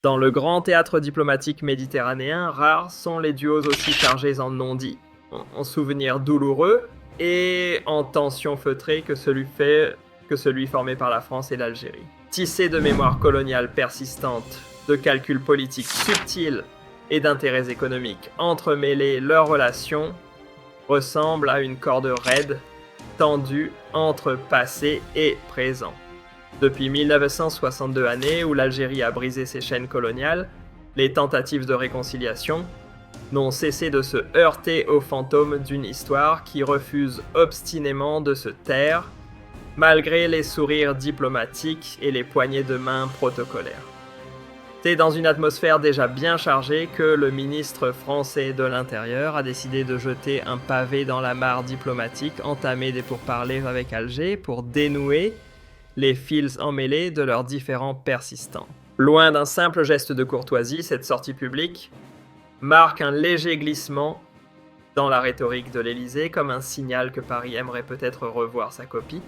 Dans le grand théâtre diplomatique méditerranéen, rares sont les duos aussi chargés en non-dits, en souvenirs douloureux et en tensions feutrées que celui formé par la France et l'Algérie. Tissé de mémoire coloniale persistante, de calculs politiques subtils et d'intérêts économiques entremêlés, leurs relations ressemblent à une corde raide, tendue entre passé et présent. Depuis 1962 années où l'Algérie a brisé ses chaînes coloniales, les tentatives de réconciliation n'ont cessé de se heurter aux fantômes d'une histoire qui refuse obstinément de se taire, malgré les sourires diplomatiques et les poignées de main protocolaires. C'est dans une atmosphère déjà bien chargée que le ministre français de l'Intérieur a décidé de jeter un pavé dans la mare diplomatique entamée des pourparlers avec Alger pour dénouer les fils emmêlés de leurs différends persistants. Loin d'un simple geste de courtoisie, cette sortie publique marque un léger glissement dans la rhétorique de l'Élysée, comme un signal que Paris aimerait peut-être revoir sa copie,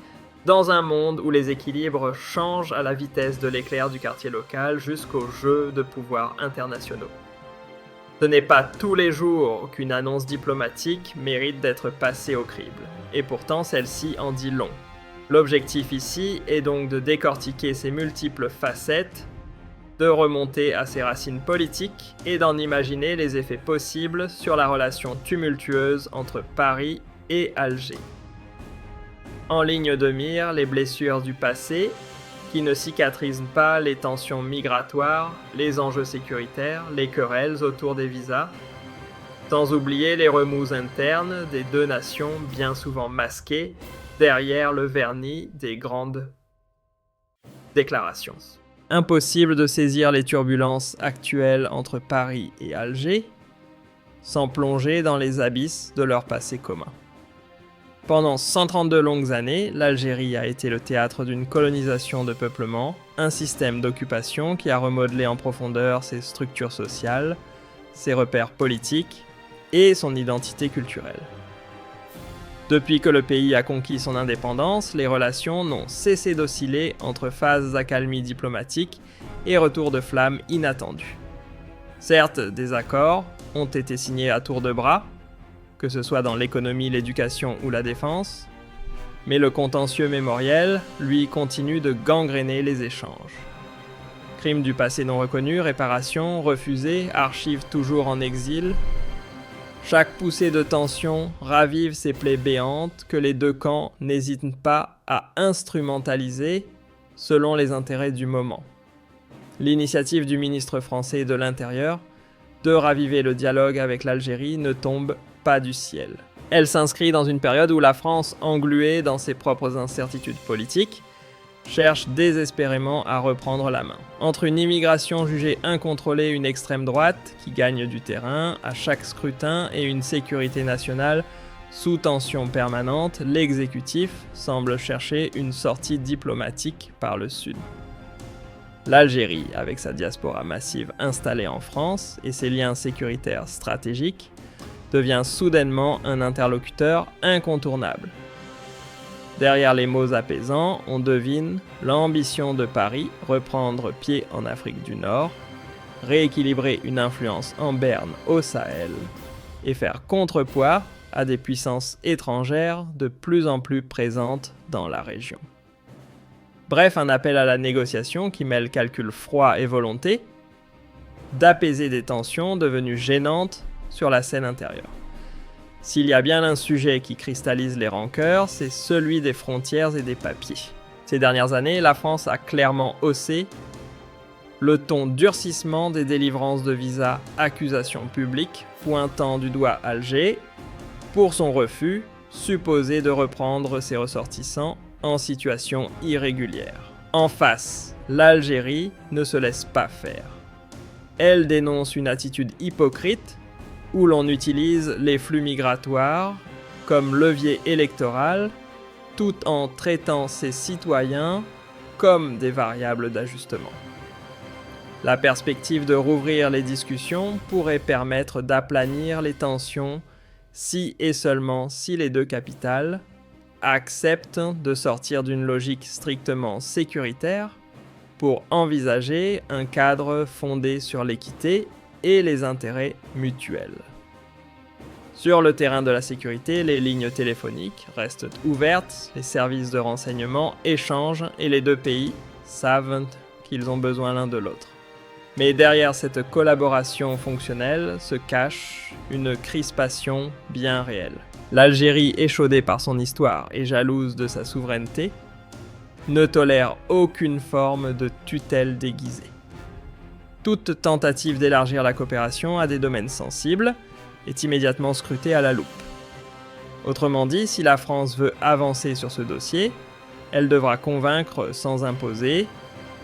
dans un monde où les équilibres changent à la vitesse de l'éclair du quartier local jusqu'aux jeux de pouvoirs internationaux. Ce n'est pas tous les jours qu'une annonce diplomatique mérite d'être passée au crible, et pourtant celle-ci en dit long. L'objectif ici est donc de décortiquer ses multiples facettes, de remonter à ses racines politiques et d'en imaginer les effets possibles sur la relation tumultueuse entre Paris et Alger. En ligne de mire, les blessures du passé, qui ne cicatrisent pas les tensions migratoires, les enjeux sécuritaires, les querelles autour des visas, sans oublier les remous internes des deux nations bien souvent masquées derrière le vernis des grandes déclarations. Impossible de saisir les turbulences actuelles entre Paris et Alger sans plonger dans les abysses de leur passé commun. Pendant 132 longues années, l'Algérie a été le théâtre d'une colonisation de peuplement, un système d'occupation qui a remodelé en profondeur ses structures sociales, ses repères politiques et son identité culturelle. Depuis que le pays a conquis son indépendance, les relations n'ont cessé d'osciller entre phases d'accalmie diplomatique et retours de flamme inattendus. Certes, des accords ont été signés à tour de bras, que ce soit dans l'économie, l'éducation ou la défense, mais le contentieux mémoriel, lui, continue de gangréner les échanges. Crimes du passé non reconnus, réparations refusées, archives toujours en exil. Chaque poussée de tension ravive ces plaies béantes que les deux camps n'hésitent pas à instrumentaliser selon les intérêts du moment. L'initiative du ministre français de l'Intérieur de raviver le dialogue avec l'Algérie ne tombe pas du ciel. Elle s'inscrit dans une période où la France, engluée dans ses propres incertitudes politiques, cherche désespérément à reprendre la main. Entre une immigration jugée incontrôlée et une extrême droite qui gagne du terrain à chaque scrutin et une sécurité nationale sous tension permanente, l'exécutif semble chercher une sortie diplomatique par le sud. L'Algérie, avec sa diaspora massive installée en France et ses liens sécuritaires stratégiques, devient soudainement un interlocuteur incontournable. Derrière les mots apaisants, on devine l'ambition de Paris reprendre pied en Afrique du Nord, rééquilibrer une influence en berne au Sahel et faire contrepoids à des puissances étrangères de plus en plus présentes dans la région. Bref, un appel à la négociation qui mêle calcul froid et volonté d'apaiser des tensions devenues gênantes sur la scène intérieure. S'il y a bien un sujet qui cristallise les rancœurs, c'est celui des frontières et des papiers. Ces dernières années, la France a clairement haussé le ton durcissement des délivrances de visas accusations publiques, pointant du doigt Alger pour son refus supposé de reprendre ses ressortissants en situation irrégulière. En face, l'Algérie ne se laisse pas faire. Elle dénonce une attitude hypocrite où l'on utilise les flux migratoires comme levier électoral tout en traitant ses citoyens comme des variables d'ajustement. La perspective de rouvrir les discussions pourrait permettre d'aplanir les tensions si et seulement si les deux capitales acceptent de sortir d'une logique strictement sécuritaire pour envisager un cadre fondé sur l'équité et les intérêts mutuels. Sur le terrain de la sécurité, les lignes téléphoniques restent ouvertes, les services de renseignement échangent et les deux pays savent qu'ils ont besoin l'un de l'autre. Mais derrière cette collaboration fonctionnelle se cache une crispation bien réelle. L'Algérie, échaudée par son histoire et jalouse de sa souveraineté, ne tolère aucune forme de tutelle déguisée. Toute tentative d'élargir la coopération à des domaines sensibles est immédiatement scrutée à la loupe. Autrement dit, si la France veut avancer sur ce dossier, elle devra convaincre sans imposer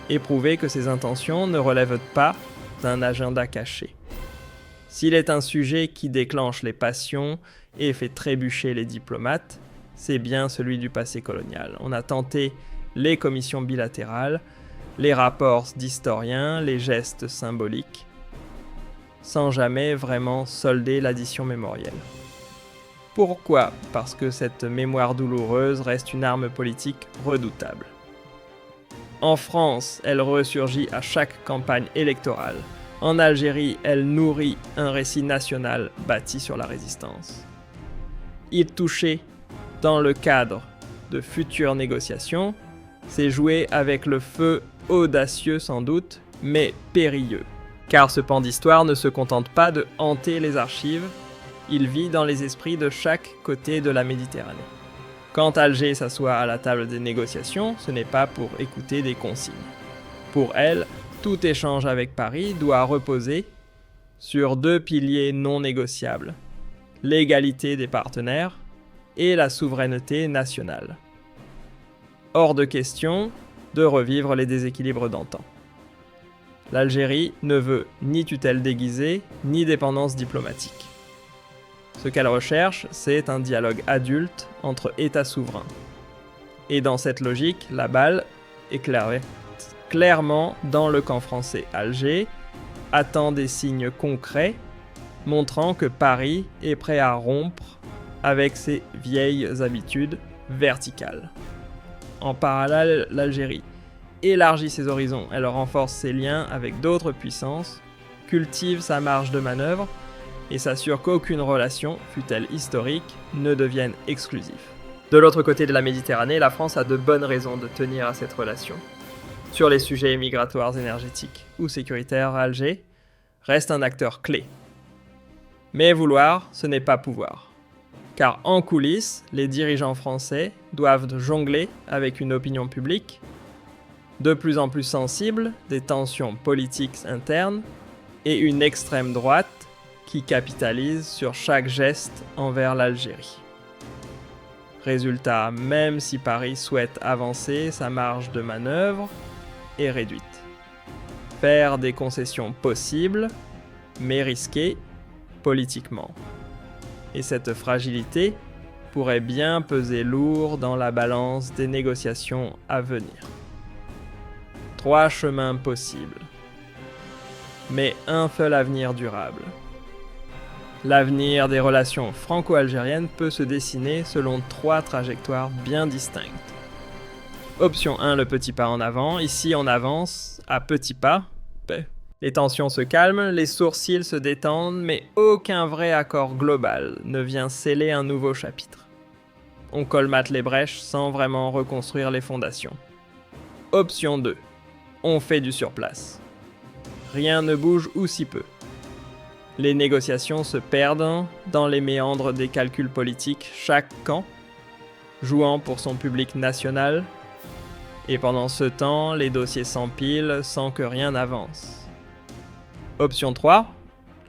et prouver que ses intentions ne relèvent pas d'un agenda caché. S'il est un sujet qui déclenche les passions et fait trébucher les diplomates, c'est bien celui du passé colonial. On a tenté les commissions bilatérales, les rapports d'historiens, les gestes symboliques, sans jamais vraiment solder l'addition mémorielle. Pourquoi ? Parce que cette mémoire douloureuse reste une arme politique redoutable. En France, elle ressurgit à chaque campagne électorale. En Algérie, elle nourrit un récit national bâti sur la résistance. Y toucher, dans le cadre de futures négociations, c'est jouer avec le feu audacieux sans doute, mais périlleux. Car ce pan d'histoire ne se contente pas de hanter les archives, il vit dans les esprits de chaque côté de la Méditerranée. Quand Alger s'assoit à la table des négociations, ce n'est pas pour écouter des consignes. Pour elle, tout échange avec Paris doit reposer sur deux piliers non négociables, l'égalité des partenaires et la souveraineté nationale. Hors de question de revivre les déséquilibres d'antan. L'Algérie ne veut ni tutelle déguisée, ni dépendance diplomatique. Ce qu'elle recherche, c'est un dialogue adulte entre États souverains. Et dans cette logique, la balle est clairement dans le camp français. Alger attend des signes concrets montrant que Paris est prêt à rompre avec ses vieilles habitudes verticales. En parallèle, l'Algérie élargit ses horizons, elle renforce ses liens avec d'autres puissances, cultive sa marge de manœuvre et s'assure qu'aucune relation, fût-elle historique, ne devienne exclusive. De l'autre côté de la Méditerranée, la France a de bonnes raisons de tenir à cette relation. Sur les sujets migratoires, énergétiques ou sécuritaires, Alger reste un acteur clé. Mais vouloir, ce n'est pas pouvoir. Car en coulisses, les dirigeants français doivent jongler avec une opinion publique de plus en plus sensible, des tensions politiques internes et une extrême droite qui capitalise sur chaque geste envers l'Algérie. Résultat, même si Paris souhaite avancer, sa marge de manœuvre est réduite. Faire des concessions possibles, mais risquées politiquement. Et cette fragilité pourrait bien peser lourd dans la balance des négociations à venir. 3 chemins possibles, mais un seul avenir durable. L'avenir des relations franco-algériennes peut se dessiner selon 3 trajectoires bien distinctes. Option 1, le petit pas en avant. Ici, on avance à petits pas. Les tensions se calment, les sourcils se détendent, mais aucun vrai accord global ne vient sceller un nouveau chapitre. On colmate les brèches sans vraiment reconstruire les fondations. Option 2. On fait du surplace. Rien ne bouge ou si peu. Les négociations se perdent dans les méandres des calculs politiques, chaque camp jouant pour son public national, et pendant ce temps, les dossiers s'empilent sans que rien n'avance. Option 3,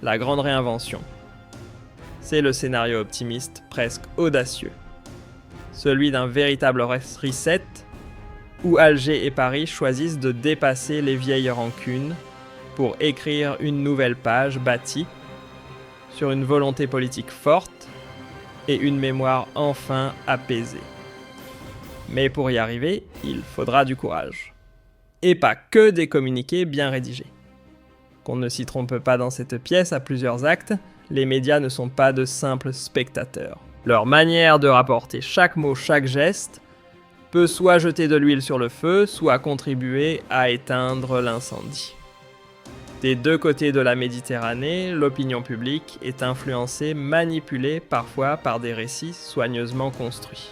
la grande réinvention. C'est le scénario optimiste, presque audacieux. Celui d'un véritable reset, où Alger et Paris choisissent de dépasser les vieilles rancunes pour écrire une nouvelle page bâtie sur une volonté politique forte et une mémoire enfin apaisée. Mais pour y arriver, il faudra du courage. Et pas que des communiqués bien rédigés. Qu'on ne s'y trompe pas dans cette pièce à plusieurs actes, les médias ne sont pas de simples spectateurs. Leur manière de rapporter chaque mot, chaque geste, peut soit jeter de l'huile sur le feu, soit contribuer à éteindre l'incendie. Des deux côtés de la Méditerranée, l'opinion publique est influencée, manipulée parfois par des récits soigneusement construits.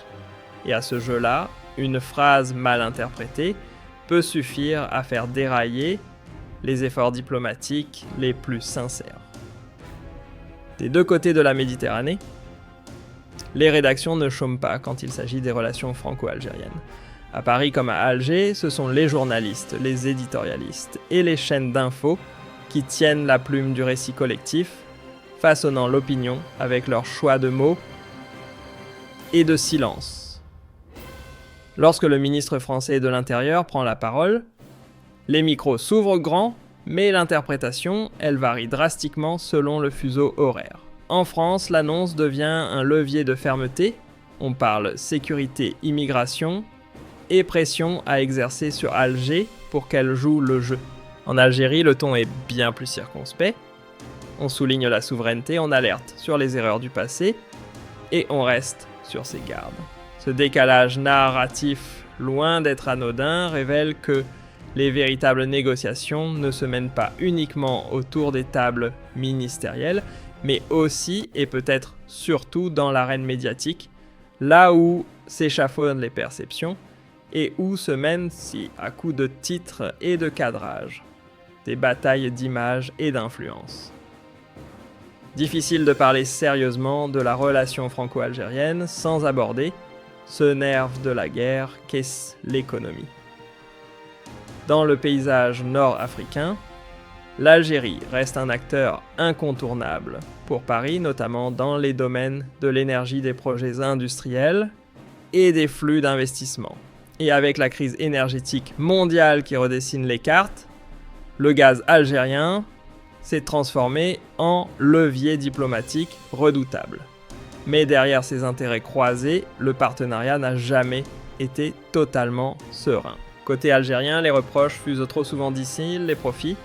Et à ce jeu-là, une phrase mal interprétée peut suffire à faire dérailler les efforts diplomatiques les plus sincères. Des deux côtés de la Méditerranée, les rédactions ne chôment pas quand il s'agit des relations franco-algériennes. À Paris comme à Alger, ce sont les journalistes, les éditorialistes et les chaînes d'infos qui tiennent la plume du récit collectif, façonnant l'opinion avec leur choix de mots et de silence. Lorsque le ministre français de l'Intérieur prend la parole, les micros s'ouvrent grand, mais l'interprétation, elle varie drastiquement selon le fuseau horaire. En France, l'annonce devient un levier de fermeté, on parle sécurité, immigration, et pression à exercer sur Alger pour qu'elle joue le jeu. En Algérie, le ton est bien plus circonspect. On souligne la souveraineté, on alerte sur les erreurs du passé et on reste sur ses gardes. Ce décalage narratif, loin d'être anodin, révèle que les véritables négociations ne se mènent pas uniquement autour des tables ministérielles, mais aussi et peut-être surtout dans l'arène médiatique, là où s'échafaudent les perceptions et où se mènent, si à coups de titres et de cadrage, des batailles d'images et d'influence. Difficile de parler sérieusement de la relation franco-algérienne sans aborder ce nerf de la guerre qu'est l'économie. Dans le paysage nord-africain, l'Algérie reste un acteur incontournable pour Paris, notamment dans les domaines de l'énergie, des projets industriels et des flux d'investissement. Et avec la crise énergétique mondiale qui redessine les cartes, le gaz algérien s'est transformé en levier diplomatique redoutable. Mais derrière ces intérêts croisés, le partenariat n'a jamais été totalement serein. Côté algérien, les reproches fusent trop souvent d'ici, les profits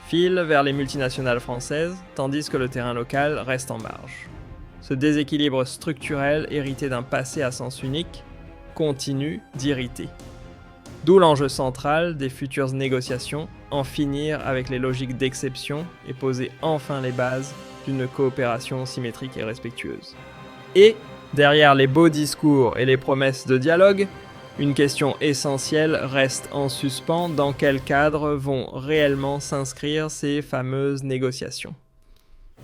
filent vers les multinationales françaises, tandis que le terrain local reste en marge. Ce déséquilibre structurel, hérité d'un passé à sens unique, continue d'irriter. D'où l'enjeu central des futures négociations, en finir avec les logiques d'exception et poser enfin les bases d'une coopération symétrique et respectueuse. Et, derrière les beaux discours et les promesses de dialogue, une question essentielle reste en suspens: dans quel cadre vont réellement s'inscrire ces fameuses négociations?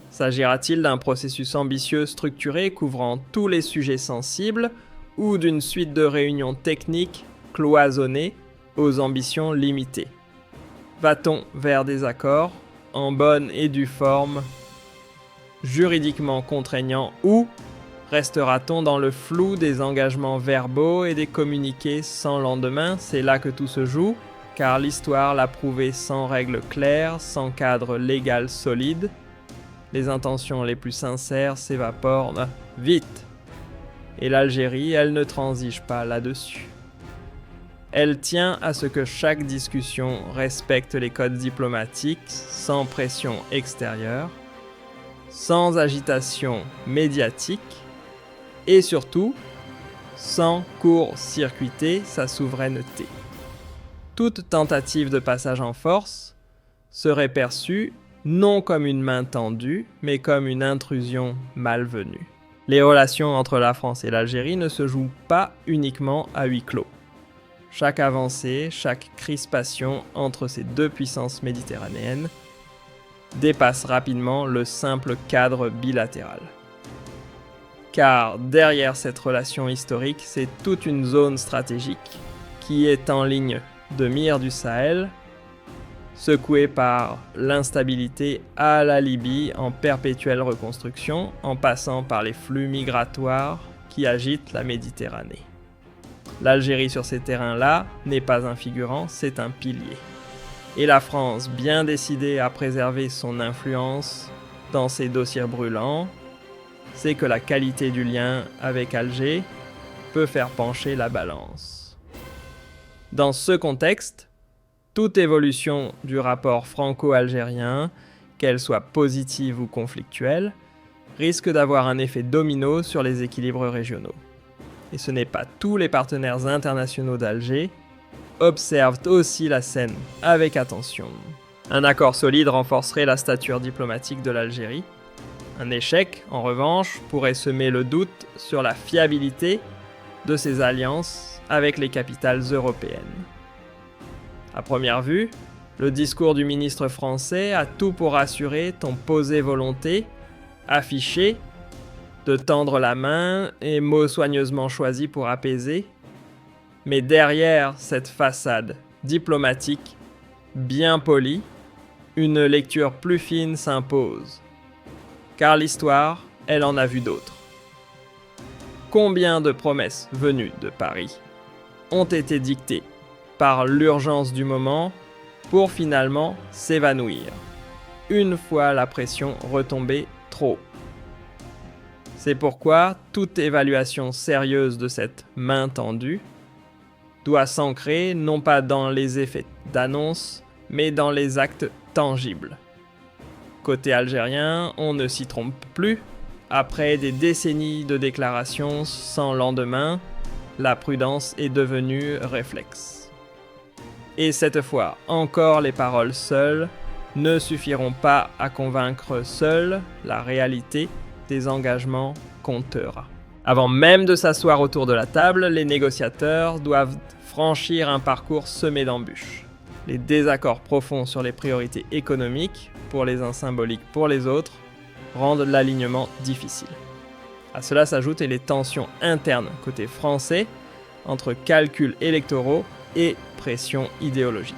S'agira-t-il d'un processus ambitieux, structuré, couvrant tous les sujets sensibles, ou d'une suite de réunions techniques cloisonnées aux ambitions limitées? Va-t-on vers des accords, en bonne et due forme, juridiquement contraignants, ou restera-t-on dans le flou des engagements verbaux et des communiqués sans lendemain? C'est là que tout se joue, car l'histoire l'a prouvé: sans règles claires, sans cadre légal solide, les intentions les plus sincères s'évaporent vite. Et l'Algérie, elle ne transige pas là-dessus. Elle tient à ce que chaque discussion respecte les codes diplomatiques, sans pression extérieure, sans agitation médiatique, et surtout, sans court-circuiter sa souveraineté. Toute tentative de passage en force serait perçue non comme une main tendue, mais comme une intrusion malvenue. Les relations entre la France et l'Algérie ne se jouent pas uniquement à huis clos. Chaque avancée, chaque crispation entre ces deux puissances méditerranéennes dépasse rapidement le simple cadre bilatéral. Car derrière cette relation historique, c'est toute une zone stratégique qui est en ligne de mire du Sahel, secouée par l'instabilité à la Libye en perpétuelle reconstruction, en passant par les flux migratoires qui agitent la Méditerranée. L'Algérie sur ces terrains-là n'est pas un figurant, c'est un pilier. Et la France, bien décidée à préserver son influence dans ces dossiers brûlants, sait que la qualité du lien avec Alger peut faire pencher la balance. Dans ce contexte, toute évolution du rapport franco-algérien, qu'elle soit positive ou conflictuelle, risque d'avoir un effet domino sur les équilibres régionaux. et ce n'est pas tous les partenaires internationaux d'Alger, observent aussi la scène avec attention. Un accord solide renforcerait la stature diplomatique de l'Algérie. Un échec, en revanche, pourrait semer le doute sur la fiabilité de ses alliances avec les capitales européennes. À première vue, le discours du ministre français a tout pour rassurer ton posé volonté, affiché, de tendre la main et mots soigneusement choisis pour apaiser. Mais derrière cette façade diplomatique, bien polie, une lecture plus fine s'impose. Car l'histoire, elle en a vu d'autres. Combien de promesses venues de Paris ont été dictées par l'urgence du moment pour finalement s'évanouir, une fois la pression retombée trop. C'est pourquoi toute évaluation sérieuse de cette main tendue doit s'ancrer non pas dans les effets d'annonce, mais dans les actes tangibles. Côté algérien, on ne s'y trompe plus. Après des décennies de déclarations sans lendemain, la prudence est devenue réflexe. Et cette fois, encore les paroles seules ne suffiront pas à convaincre seule la réalité des engagements comptera. Avant même de s'asseoir autour de la table, les négociateurs doivent franchir un parcours semé d'embûches. Les désaccords profonds sur les priorités économiques, pour les uns symboliques pour les autres, rendent l'alignement difficile. À cela s'ajoutent les tensions internes côté français, entre calculs électoraux et pression idéologique.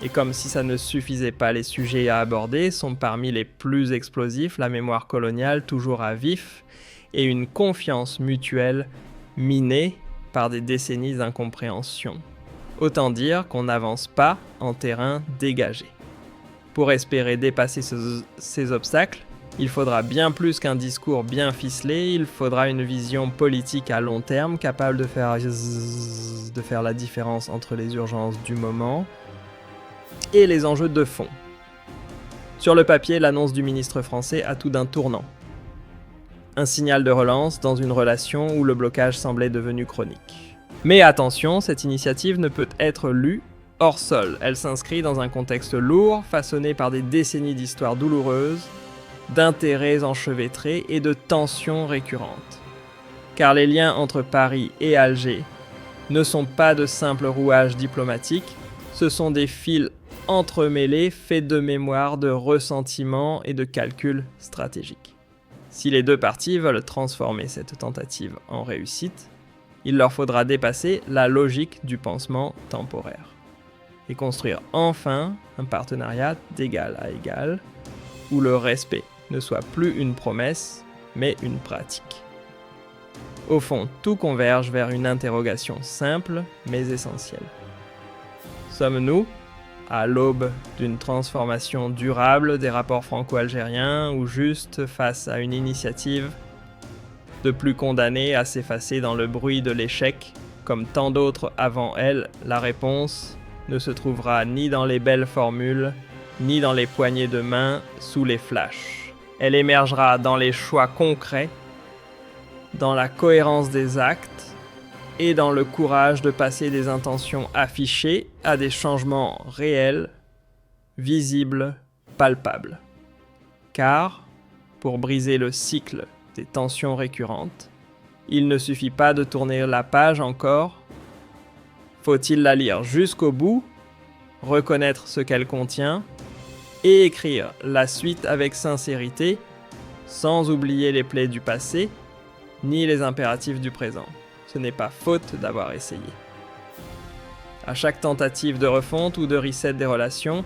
Et comme si ça ne suffisait pas, les sujets à aborder sont parmi les plus explosifs, la mémoire coloniale toujours à vif, et une confiance mutuelle minée par des décennies d'incompréhension. Autant dire qu'on n'avance pas en terrain dégagé. Pour espérer dépasser ces obstacles, il faudra bien plus qu'un discours bien ficelé, il faudra une vision politique à long terme capable de faire la différence entre les urgences du moment et les enjeux de fond. Sur le papier, l'annonce du ministre français a tout d'un tournant. Un signal de relance dans une relation où le blocage semblait devenu chronique. Mais attention, cette initiative ne peut être lue hors sol. Elle s'inscrit dans un contexte lourd, façonné par des décennies d'histoires douloureuses, d'intérêts enchevêtrés et de tensions récurrentes. Car les liens entre Paris et Alger ne sont pas de simples rouages diplomatiques, ce sont des fils entremêlés faits de mémoire, de ressentiments et de calculs stratégiques. Si les deux parties veulent transformer cette tentative en réussite, il leur faudra dépasser la logique du pansement temporaire et construire enfin un partenariat d'égal à égal où le respect ne soit plus une promesse, mais une pratique. Au fond, tout converge vers une interrogation simple mais essentielle. Sommes-nous à l'aube d'une transformation durable des rapports franco-algériens ou juste face à une initiative de plus condamnée à s'effacer dans le bruit de l'échec, comme tant d'autres avant elle? La réponse ne se trouvera ni dans les belles formules, ni dans les poignées de main sous les flashs. Elle émergera dans les choix concrets, dans la cohérence des actes et dans le courage de passer des intentions affichées à des changements réels, visibles, palpables. Car, pour briser le cycle des tensions récurrentes, il ne suffit pas de tourner la page encore, faut-il la lire jusqu'au bout, reconnaître ce qu'elle contient et écrire la suite avec sincérité, sans oublier les plaies du passé, ni les impératifs du présent. Ce n'est pas faute d'avoir essayé. À chaque tentative de refonte ou de reset des relations,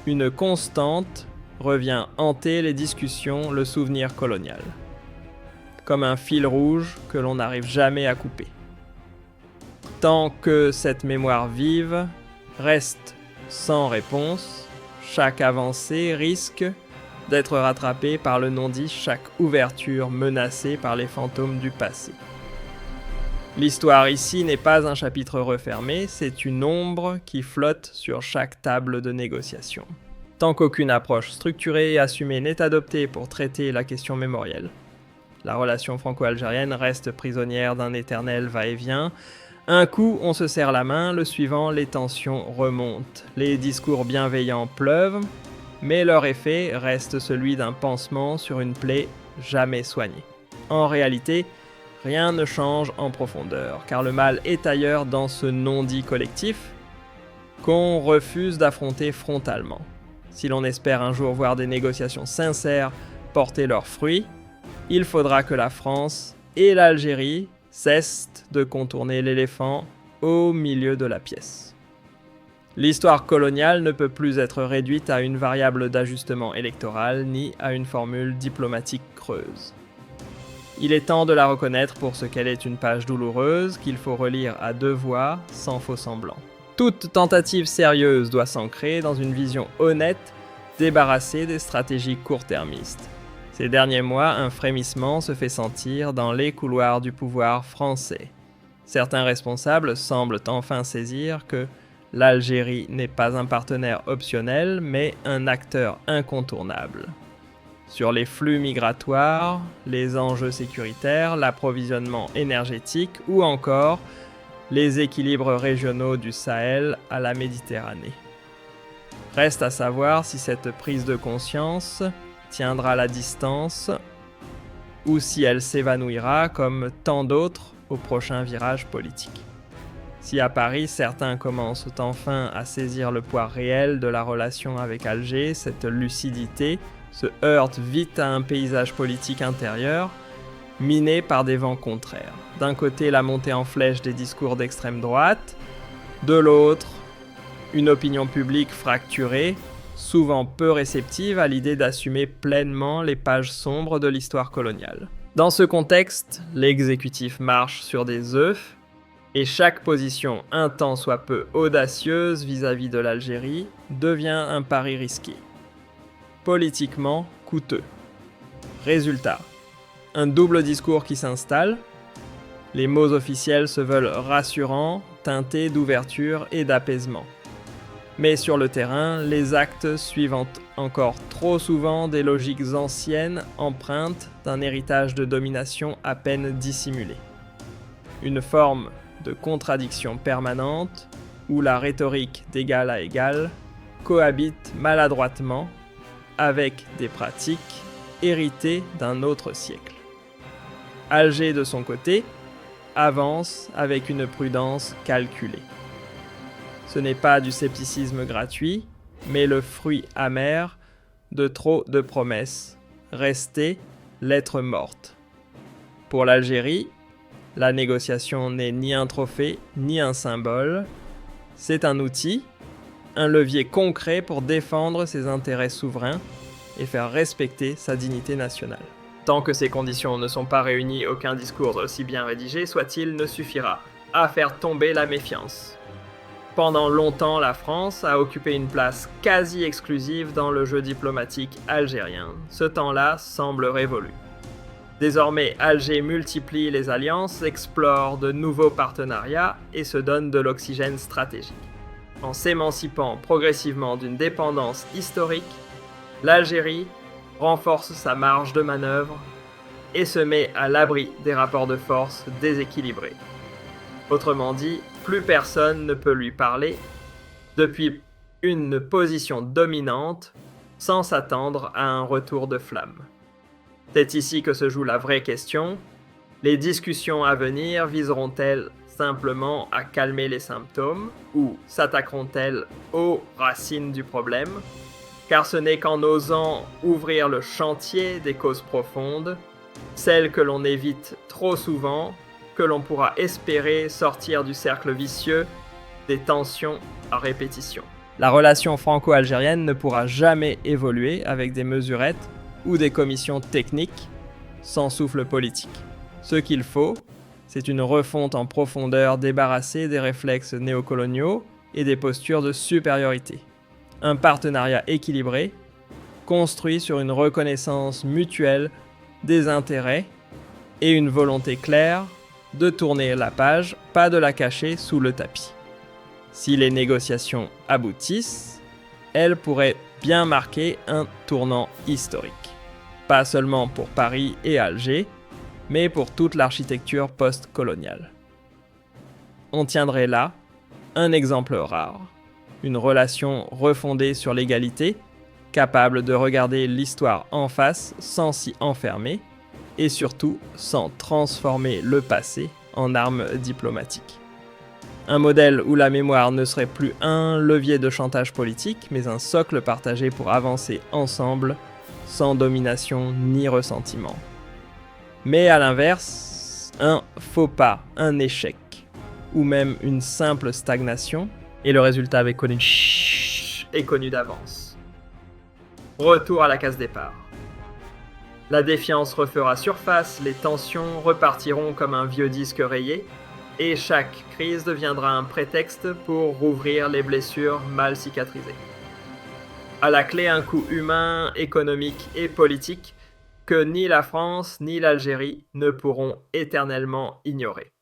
une constante revient hanter les discussions, le souvenir colonial. Comme un fil rouge que l'on n'arrive jamais à couper. Tant que cette mémoire vive reste sans réponse, chaque avancée risque d'être rattrapée par le non-dit, chaque ouverture menacée par les fantômes du passé. L'histoire ici n'est pas un chapitre refermé, c'est une ombre qui flotte sur chaque table de négociation. Tant qu'aucune approche structurée et assumée n'est adoptée pour traiter la question mémorielle, La relation franco-algérienne reste prisonnière d'un éternel va-et-vient. Un coup, on se serre la main, le suivant, les tensions remontent. Les discours bienveillants pleuvent, mais leur effet reste celui d'un pansement sur une plaie jamais soignée. En réalité, rien ne change en profondeur, car le mal est ailleurs dans ce non-dit collectif qu'on refuse d'affronter frontalement. Si l'on espère un jour voir des négociations sincères porter leurs fruits, il faudra que la France et l'Algérie cessent de contourner l'éléphant au milieu de la pièce. L'histoire coloniale ne peut plus être réduite à une variable d'ajustement électoral ni à une formule diplomatique creuse. Il est temps de la reconnaître pour ce qu'elle est, une page douloureuse qu'il faut relire à deux voix, sans faux semblant. Toute tentative sérieuse doit s'ancrer dans une vision honnête, débarrassée des stratégies court-termistes. Ces derniers mois, un frémissement se fait sentir dans les couloirs du pouvoir français. Certains responsables semblent enfin saisir que l'Algérie n'est pas un partenaire optionnel, mais un acteur incontournable. Sur les flux migratoires, les enjeux sécuritaires, l'approvisionnement énergétique ou encore les équilibres régionaux du Sahel à la Méditerranée. Reste à savoir si cette prise de conscience tiendra la distance ou si elle s'évanouira comme tant d'autres au prochain virage politique. Si à Paris, certains commencent enfin à saisir le poids réel de la relation avec Alger, cette lucidité se heurte vite à un paysage politique intérieur, miné par des vents contraires. D'un côté, la montée en flèche des discours d'extrême droite, de l'autre, une opinion publique fracturée, souvent peu réceptive à l'idée d'assumer pleinement les pages sombres de l'histoire coloniale. Dans ce contexte, l'exécutif marche sur des œufs, et chaque position un tant soit peu audacieuse vis-à-vis de l'Algérie devient un pari risqué. Politiquement coûteux. Résultat, un double discours qui s'installe. Les mots officiels se veulent rassurants, teintés d'ouverture et d'apaisement. Mais sur le terrain, les actes suivent encore trop souvent des logiques anciennes empreintes d'un héritage de domination à peine dissimulé. Une forme de contradiction permanente où la rhétorique d'égal à égal cohabite maladroitement avec des pratiques héritées d'un autre siècle. Alger, de son côté, avance avec une prudence calculée. Ce n'est pas du scepticisme gratuit, mais le fruit amer de trop de promesses, restées lettres mortes. Pour l'Algérie, la négociation n'est ni un trophée, ni un symbole. C'est un outil, un levier concret pour défendre ses intérêts souverains et faire respecter sa dignité nationale. Tant que ces conditions ne sont pas réunies, aucun discours aussi bien rédigé soit-il ne suffira à faire tomber la méfiance. Pendant longtemps, la France a occupé une place quasi exclusive dans le jeu diplomatique algérien. Ce temps-là semble révolu. Désormais, Alger multiplie les alliances, explore de nouveaux partenariats et se donne de l'oxygène stratégique. En s'émancipant progressivement d'une dépendance historique, l'Algérie renforce sa marge de manœuvre et se met à l'abri des rapports de force déséquilibrés. Autrement dit, plus personne ne peut lui parler depuis une position dominante sans s'attendre à un retour de flamme. C'est ici que se joue la vraie question. Les discussions à venir viseront-elles simplement à calmer les symptômes ou s'attaqueront-elles aux racines du problème ? Car ce n'est qu'en osant ouvrir le chantier des causes profondes, celles que l'on évite trop souvent, que l'on pourra espérer sortir du cercle vicieux des tensions à répétition. La relation franco-algérienne ne pourra jamais évoluer avec des mesurettes ou des commissions techniques sans souffle politique. Ce qu'il faut, c'est une refonte en profondeur débarrassée des réflexes néocoloniaux et des postures de supériorité. Un partenariat équilibré, construit sur une reconnaissance mutuelle des intérêts et une volonté claire de tourner la page, pas de la cacher sous le tapis. Si les négociations aboutissent, elles pourraient bien marquer un tournant historique. Pas seulement pour Paris et Alger, mais pour toute l'architecture post-coloniale. On tiendrait là un exemple rare, une relation refondée sur l'égalité, capable de regarder l'histoire en face sans s'y enfermer, et surtout sans transformer le passé en arme diplomatique. Un modèle où la mémoire ne serait plus un levier de chantage politique, mais un socle partagé pour avancer ensemble, sans domination ni ressentiment. Mais à l'inverse, un faux pas, un échec, ou même une simple stagnation, et le résultat est connu d'avance. Retour à la case départ. La défiance refera surface, les tensions repartiront comme un vieux disque rayé, et chaque crise deviendra un prétexte pour rouvrir les blessures mal cicatrisées. À la clé, un coût humain, économique et politique que ni la France ni l'Algérie ne pourront éternellement ignorer.